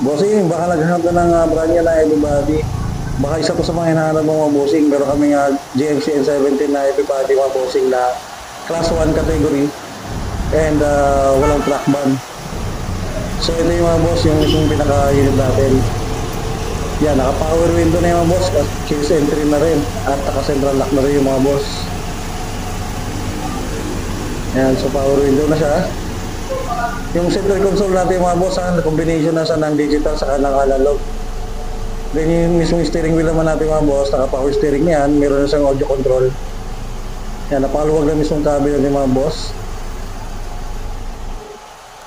Bossing, baka naghahanap ka ng brand niya na Everybody. Baka isa to sa mga hinahanap mo mga bossing. Meron kami nga GMC N17 na Everybody mga bossing na Class 1 category and walang track ban. So ito yung mga boss, yung pinaka-unit natin. Yan, naka-power window na yung mga boss, keyless entry na rin at naka-central lock na rin yung mga boss. Yan, so power window na siya. Yung center console natin mga boss, combination na siya ng digital sa ng analog. Then yung mismong steering wheel naman natin mga boss, naka-power steering na yan, meron na siyang audio control. Yan, napaluwag na mismong cabinet natin mga boss.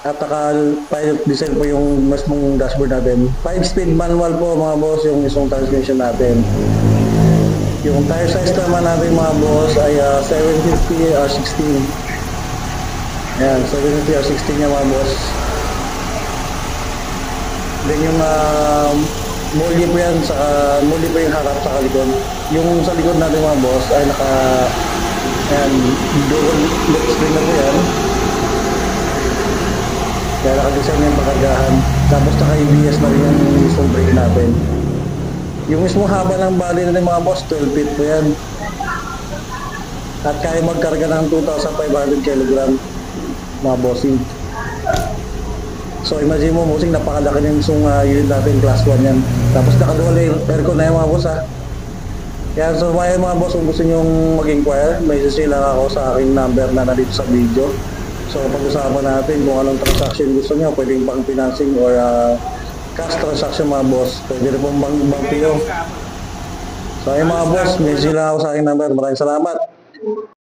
At naka-pilot design po yung mismong dashboard natin. 5-speed manual po mga boss yung mismong transmission natin. Yung tire size naman natin mga boss ay 750 R16. Ayan, 750 R16 niya mga boss. Then yung molly po yan, molly po yung harap sa likod. Yung sa likod natin mga boss ay ayan, dual lip spring na po yan. Kaya naka-design na yung makargahan. Tapos naka-ABS na rin yung mismong brake natin. Yung mismong haba ng body natin mga boss, 12 feet po yan. At kaya magkarga ng 2,500 kg mga bossing. So imagine mo bossing, napakalaki ng mismong unit natin, class 1 yan. Tapos nakadual aircon na yung mga boss ha. Kaya so mga boss, kung gusto nyo mag-inquire, may sila lang ako sa aking number na nandito sa video. So pag-usapan natin kung anong transaction gusto nyo, pwedeng bank financing or cash transaction mga boss, pwede rin pong bank PO. So ayun mga boss, may sila ako sa aking number. Maraming salamat.